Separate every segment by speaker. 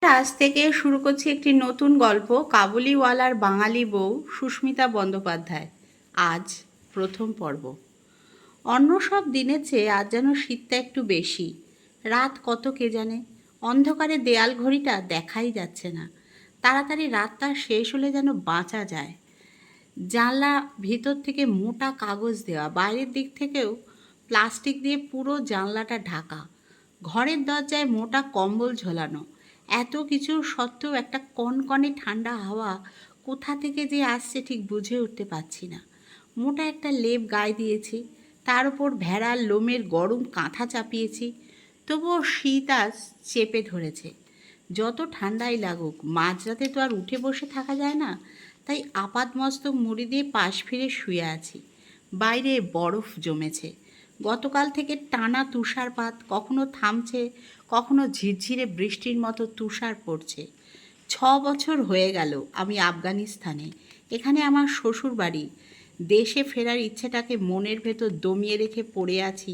Speaker 1: আজ থেকে শুরু করছি একটি নতুন গল্প, কাবুলিওয়ালার বাঙালি বউ সুস্মিতা বন্দ্যোপাধ্যায়। আজ প্রথম পর্ব। অন্য সব দিনের চেয়ে আজ যেন শীতটা একটু বেশি। রাত কত কে জানে, অন্ধকারে দেয়াল ঘড়িটা দেখাই যাচ্ছে না। তাড়াতাড়ি রাতটা শেষ হলে যেন বাঁচা যায়। জানলা ভিতর থেকে মোটা কাগজ দেওয়া, বাইরের দিক থেকেও প্লাস্টিক দিয়ে পুরো জানলাটা ঢাকা। ঘরের দরজায় মোটা কম্বল ঝোলানো। এত কিছু সত্ত্বেও একটা কনকনে ঠান্ডা হাওয়া কোথা থেকে যে আসছে ঠিক বুঝে উঠতে পারছি না। মোটা একটা লেপ গায়ে দিয়েছি, তার উপর ভেড়ার লোমের গরম কাঁথা চাপিয়েছি, তবুও শীত আজ চেপে ধরেছে। যত ঠান্ডাই লাগুক, মাঝরাতে তো আর উঠে বসে থাকা যায় না। তাই আপাদমস্তক মুড়ি দিয়ে পাশ ফিরে শুয়ে আছি। বাইরে বরফ জমেছে। গতকাল থেকে টানা তুষারপাত, কখনো থামছে, কখনো ঝিরঝিরে বৃষ্টির মতো তুষার পড়ছে। 6 বছর হয়ে গেল আমি আফগানিস্তানে। এখানে আমার শ্বশুর বাড়ি। দেশে ফেরার ইচ্ছেটাকে মনের ভেতর দমিয়ে রেখে পড়ে আছি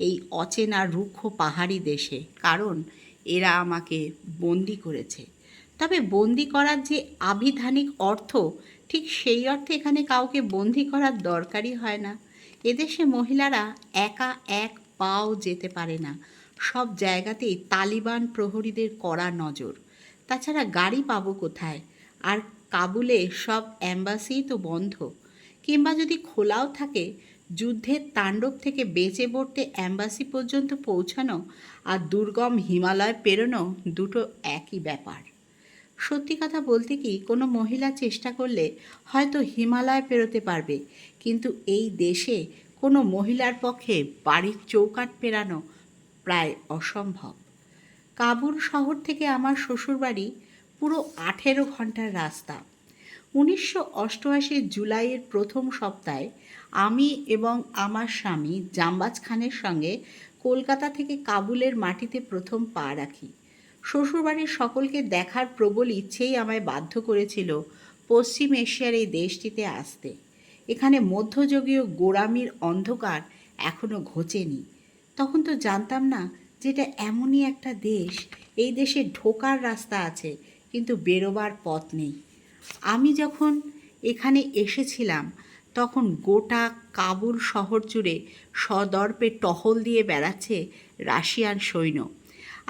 Speaker 1: এই অচেনা রুক্ষ পাহাড়ি দেশে, কারণ এরা আমাকে বন্দি করেছে। তবে বন্দি করার যে আভিধানিক অর্থ, ঠিক সেই অর্থে এখানে কাউকে বন্দি করার দরকারই হয় না। এদেশে মহিলারা একা এক পাও যেতে পারে না। সব জায়গাতেই তালিবান প্রহরীদের কড়া নজর। তাছাড়া গাড়ি পাবো কোথায়? আর কাবুলে সব অ্যাম্বাসিই তো বন্ধ। কিংবা যদি খোলাও থাকে, যুদ্ধের তাণ্ডব থেকে বেঁচে পড়তে অ্যাম্বাসি পর্যন্ত পৌঁছানো আর দুর্গম হিমালয় পেরোনো দুটো একই ব্যাপার। সত্যি কথা বলতে কি, কোনো মহিলা চেষ্টা করলে হয়তো হিমালয় পেরোতে পারবে, কিন্তু এই দেশে কোনো মহিলার পক্ষে বাড়ির চৌকাঠ পেরানো প্রায় অসম্ভব। কাবুল শহর থেকে আমার শ্বশুরবাড়ি পুরো 18 ঘন্টার রাস্তা। 1988 জুলাইয়ের প্রথম সপ্তাহে আমি এবং আমার স্বামী জামবাজ খানের সঙ্গে কলকাতা থেকে কাবুলের মাটিতে প্রথম পা রাখি। শ্বশুরবাড়ির সকলকে দেখার প্রবল ইচ্ছেই আমায় বাধ্য করেছিল পশ্চিম এশিয়ার এই দেশটিতে আসতে। এখানে মধ্যযুগীয় গোঁড়ামির অন্ধকার এখনও ঘোচেনি। তখন তো জানতাম না যে এটা এমনই একটা দেশ, এই দেশে ঢোকার রাস্তা আছে কিন্তু বেরোবার পথ নেই। আমি যখন এখানে এসেছিলাম তখন গোটা কাবুল শহর জুড়ে সদর্পে টহল দিয়ে বেড়াচ্ছে রাশিয়ান সৈন্য।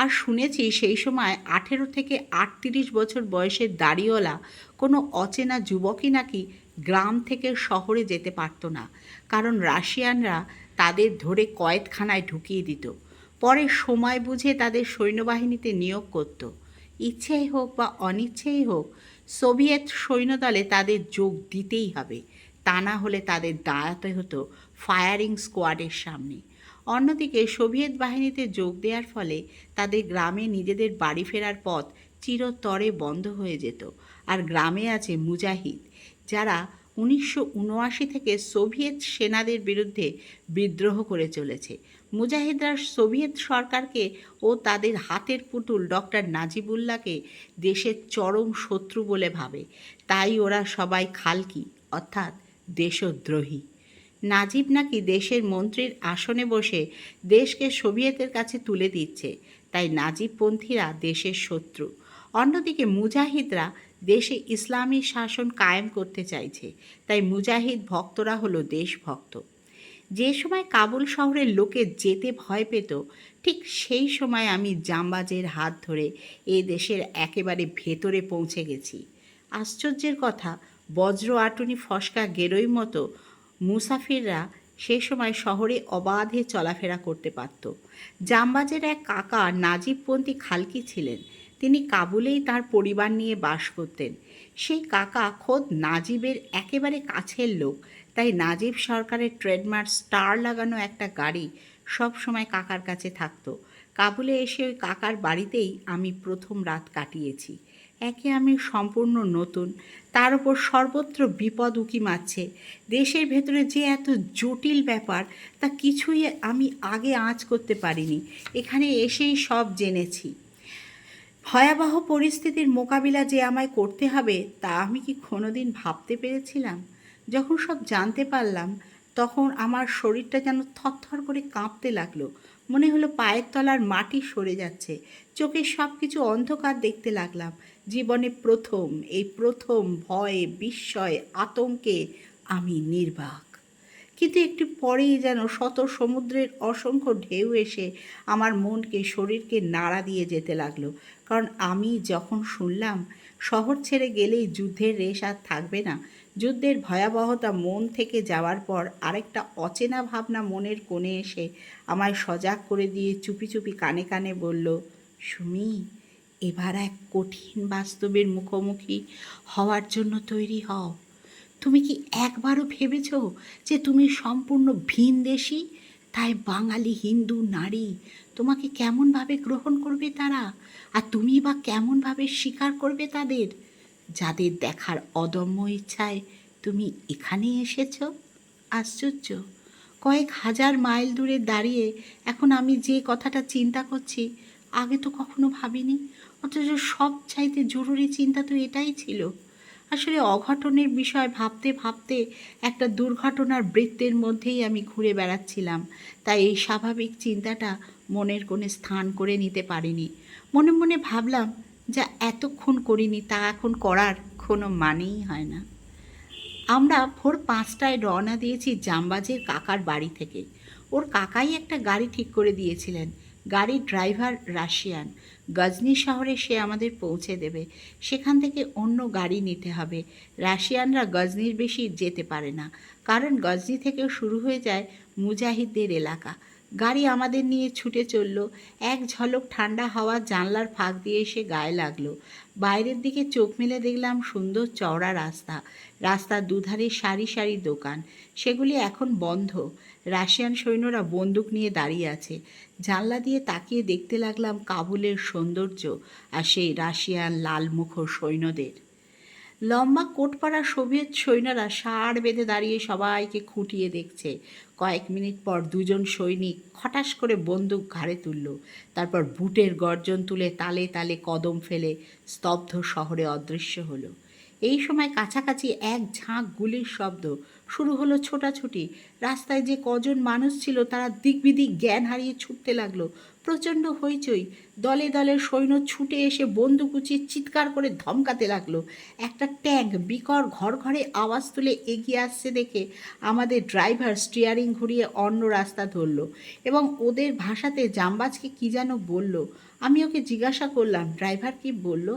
Speaker 1: আর শুনেছি সেই সময় 18 থেকে 38 বছর বয়সের দাড়িওয়ালা কোনো অচেনা যুবকই নাকি গ্রাম থেকে শহরে যেতে পারত না, কারণ রাশিয়ানরা তাদের ধরে কয়েদখানায় ঢুকিয়ে দিত। পরে সময় বুঝে তাদের সৈন্যবাহিনীতে নিয়োগ করত। ইচ্ছেই হোক বা অনিচ্ছেই হোক, সোভিয়েত সৈন্যদলে তাদের যোগ দিতেই হবে, তা না হলে তাদের দাঁড়াতে হতো ফায়ারিং স্কোয়াডের সামনে। অন্যদিকে সোভিয়েত বাহিনীতে যোগ দেওয়ার ফলে তাদের গ্রামে নিজেদের বাড়ি ফেরার পথ চিরতরে বন্ধ হয়ে যেত। আর গ্রামে আছে মুজাহিদ, যারা 1979 থেকে সোভিয়েত সেনাদের বিরুদ্ধে বিদ্রোহ করে চলেছে। মুজাহিদরা সোভিয়েত সরকারকে ও তাদের হাতের পুতুল ডক্টর নাজিবুল্লাহকে দেশের চরম শত্রু বলে ভাবে। তাই ওরা সবাই খালকি, অর্থাৎ দেশদ্রোহী। নাজিব নাকি দেশের মন্ত্রীর আসনে বসে দেশকে সোভিয়েতের কাছে তুলে দিচ্ছে, তাই নাজিবপন্থীরা দেশের শত্রু। অন্যদিকে মুজাহিদরা দেশে ইসলামী শাসন কায়েম করতে চাইছে, তাই মুজাহিদ ভক্তরা হলো দেশভক্ত। যে সময় কাবুল শহরের লোকে যেতে ভয় পেত, ঠিক সেই সময় আমি জামবাজের হাত ধরে এ দেশের একেবারে ভেতরে পৌঁছে গেছি। আশ্চর্যের কথা, বজ্র আটুনি ফস্কা গেরোই মতো মুসাফিররা সে সময় শহরে অবাধে চলাফেরা করতে পারত। জামবাজের এক কাকা নাজিবপন্থী খালকি ছিলেন। তিনি কাবুলেই তার পরিবার নিয়ে বাস করতেন। সেই কাকা খোদ নাজিবের একেবারে কাছের লোক, তাই নাজিব সরকারের ট্রেডমার্ক স্টার লাগানো একটা গাড়ি সব সময় কাকার কাছে থাকতো। কাবুলে এসে ওই কাকার বাড়িতেই আমি প্রথম রাত কাটিয়েছি। একে আমি সম্পূর্ণ নতুন, তার উপর সর্বত্র বিপদ উকি মারছে। দেশের ভেতরে যে এত জটিল ব্যাপার, তা কিছুই আমি আগে আঁচ করতে পারিনি। এখানে এসেই সব জেনেছি। ভয়াবহ পরিস্থিতির মোকাবিলা যে আমায় করতে হবে, তা আমি কি কোনোদিন ভাবতে পেরেছিলাম? যখন সব জানতে পারলাম, তখন আমার শরীরটা যেন থরথর করে কাঁপতে লাগলো। মনে হলো পায়ের তলার মাটি সরে যাচ্ছে, চোখের সব কিছু অন্ধকার দেখতে লাগলাম। জীবনে প্রথম ভয়ে, বিস্ময়ে, আতঙ্কে আমি নির্বাক। কিন্তু একটু পরেই যেন শত সমুদ্রের অসংখ্য ঢেউ এসে আমার মনকে, শরীরকে নাড়া দিয়ে যেতে লাগলো। কারণ আমি যখন শুনলাম শহর ছেড়ে গেলেই যুদ্ধের রেশ আর থাকবে না, যুদ্ধের ভয়াবহতা মন থেকে যাওয়ার পর আরেকটা অচেনা ভাবনা মনের কোণে এসে আমায় সজাগ করে দিয়ে চুপি চুপি কানে কানে বলল, সুমি, এবার এক কঠিন বাস্তবের মুখোমুখি হওয়ার জন্য তৈরি হও। তুমি কি একবারও ভেবেছ যে তুমি সম্পূর্ণ ভিনদেশী? তাই বাঙালি হিন্দু নারী তোমাকে কেমনভাবে গ্রহণ করবে তারা, আর তুমি বা কেমনভাবে স্বীকার করবে তাদের, যাদের দেখার অদম্য ইচ্ছায় তুমি এখানে এসেছ? আশ্চর্য! কয়েক হাজার মাইল দূরে দাঁড়িয়ে এখন আমি যে কথাটা চিন্তা করছি, আগে তো কখনো ভাবিনি। অথচ সব চাইতে জরুরি চিন্তা তো এটাই ছিল। আসলে অঘটনের বিষয় ভাবতে ভাবতে একটা দুর্ঘটনার বৃত্তের মধ্যেই আমি ঘুরে বেড়াচ্ছিলাম। তাই এই স্বাভাবিক চিন্তাটা মনের কোণে স্থান করে নিতে পারিনি। মনে মনে ভাবলাম, যা এতক্ষণ করিনি তা এখন করার কোনো মানেই হয় না। আমরা ভোর 5টায় রওনা দিয়েছি জামবাজের কাকার বাড়ি থেকে। ওর কাকাই একটা গাড়ি ঠিক করে দিয়েছিলেন। গাড়ির ড্রাইভার রাশিয়ান। গজনি শহরে সে আমাদের পৌঁছে দেবে। সেখান থেকে অন্য গাড়ি নিতে হবে। রাশিয়ানরা গজনির বেশি যেতে পারে না, কারণ গজনি থেকেও শুরু হয়ে যায় মুজাহিদদের এলাকা। গাড়ি আমাদের নিয়ে ছুটে চলল। এক ঝলক ঠান্ডা হাওয়া জানলার ফাঁক দিয়ে এসে গায়ে লাগলো। বাইরের দিকে চোখ মেলে দেখলাম সুন্দর চওড়া রাস্তা। রাস্তার দুধারে সারি সারি দোকান, সেগুলি এখন বন্ধ। রাশিয়ান সৈন্যরা বন্দুক নিয়ে দাঁড়িয়ে আছে। জানলা দিয়ে তাকিয়ে দেখতে লাগলাম কাবুলের সৌন্দর্য আর সেই রাশিয়ান লালমুখ সৈন্যদের। লম্বা কোট পরা সোভিয়েত সৈন্যরা ষাঁড় বেঁধে দাঁড়িয়ে সবাইকে খুঁটিয়ে দেখছে। কয়েক মিনিট পর দুজন সৈনিক খটাস করে বন্দুক ঘাড়ে তুলল। তারপর বুটের গর্জন তুলে তালে তালে কদম ফেলে স্তব্ধ শহরে অদৃশ্য হলো। এই সময় কাছাকাছি এক ঝাঁক গুলির শব্দ। শুরু হলো ছোটাছুটি। রাস্তায় যে কজন মানুষ ছিল তারা দিকবিদিক জ্ঞান হারিয়ে ছুটতে লাগলো। প্রচণ্ড হইচই। দলে দলে সৈন্য ছুটে এসে বন্দুক উঁচিয়ে চিৎকার করে ধমকাতে লাগলো। একটা ট্যাঙ্ক বিকট ঘড়ঘড়ে আওয়াজ তুলে এগিয়ে আসছে দেখে আমাদের ড্রাইভার স্টিয়ারিং ঘুরিয়ে অন্য রাস্তা ধরল এবং ওদের ভাষাতে জামবাজকে কী যেন বলল। আমি ওকে জিজ্ঞাসা করলাম, ড্রাইভার কি বলল?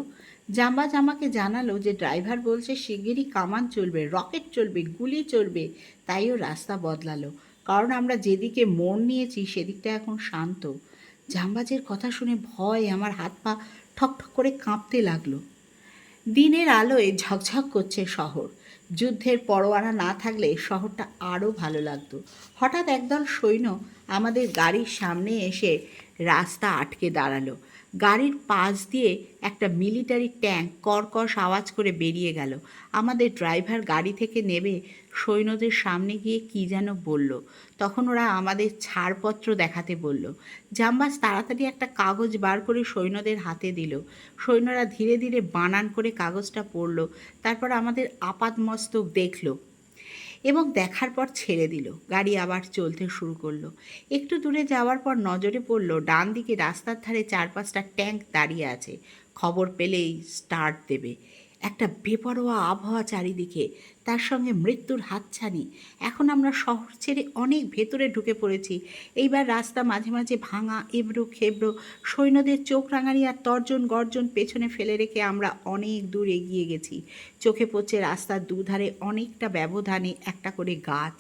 Speaker 1: জামবাজ আমাকে জানালো যে ড্রাইভার বলছে শিগগিরই কামান চলবে, রকেট চলবে, গুলি চলবে। তাই ও রাস্তা বদলালো, কারণ আমরা যেদিকে মোড় নিয়েছি সেদিকটা এখন শান্ত। জামবাজের কথা শুনে ভয় আমার হাত পা ঠকঠক করে কাঁপতে লাগলো। দিনের আলোয় ঝকঝক করছে শহর। যুদ্ধের পরোয়ানা না থাকলে শহরটা আরও ভালো লাগতো। হঠাৎ একদল সৈন্য আমাদের গাড়ির সামনে এসে রাস্তা আটকে দাঁড়ালো। গাড়ির পাশ দিয়ে একটা মিলিটারি ট্যাঙ্ক কর্কশ আওয়াজ করে বেরিয়ে গেল। আমাদের ড্রাইভার গাড়ি থেকে নেমে সৈন্যদের সামনে গিয়ে কী যেন বলল। তখন ওরা আমাদের ছাড়পত্র দেখাতে বলল। জামবাজ তাড়াতাড়ি একটা কাগজ বার করে সৈন্যদের হাতে দিল। সৈন্যরা ধীরে ধীরে বানান করে কাগজটা পড়ল। তারপর আমাদের আপাদমস্তক দেখল এবং দেখার পর ছেড়ে দিল। গাড়ি আবার চলতে শুরু করলো। একটু দূরে যাওয়ার পর নজরে পড়ল ডান দিকে রাস্তার ধারে 4-5টা ট্যাঙ্ক দাঁড়িয়ে আছে। খবর পেলেই স্টার্ট দেবে। একটা বেপরোয়া আবহাওয়া চারিদিকে, তার সঙ্গে মৃত্যুর হাতছানি। এখন আমরা শহর ছেড়ে অনেক ভেতরে ঢুকে পড়েছি। এইবার রাস্তা মাঝে মাঝে ভাঙা, এবড়ো খেবড়ো। সৈন্যদের চোখ রাঙানি আর তর্জন গর্জন পেছনে ফেলে রেখে আমরা অনেক দূর এগিয়ে গেছি। চোখে পড়ছে রাস্তার দুধারে অনেকটা ব্যবধানে একটা করে গাছ।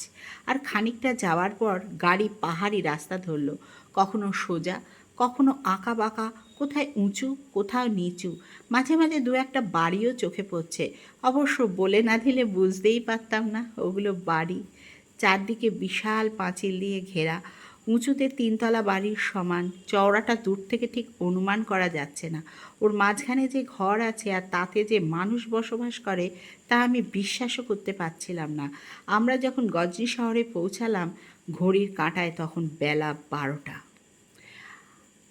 Speaker 1: আর খানিকটা যাওয়ার পর গাড়ি পাহাড়ি রাস্তা ধরল। কখনো সোজা, কখনো আঁকা বাঁকা, কোথায় উঁচু, কোথাও নিচু। মাঝে মাঝে দু একটা বাড়িও চোখে পড়ছে। অবশ্য বলে না দিলে বুঝতেই পারতাম না ওগুলো বাড়ি। চারদিকে বিশাল পাঁচিল দিয়ে ঘেরা, উঁচুতে 3তলা বাড়ির সমান। চওড়াটা দূর থেকে ঠিক অনুমান করা যাচ্ছে না। ওর মাঝখানে যে ঘর আছে আর তাতে যে মানুষ বসবাস করে তা আমি বিশ্বাসও করতে পারছিলাম না। আমরা যখন গজনি শহরে পৌঁছালাম ঘড়ির কাঁটায় তখন বেলা 12টা।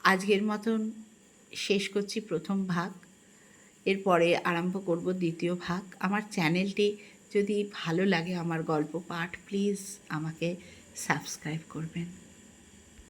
Speaker 1: আজকের মতন শেষ করছি প্রথম ভাগ। এরপরে আরম্ভ করব দ্বিতীয় ভাগ। আমার চ্যানেলটি যদি ভালো লাগে, আমার গল্প পাঠ, প্লিজ আমাকে সাবস্ক্রাইব করবেন।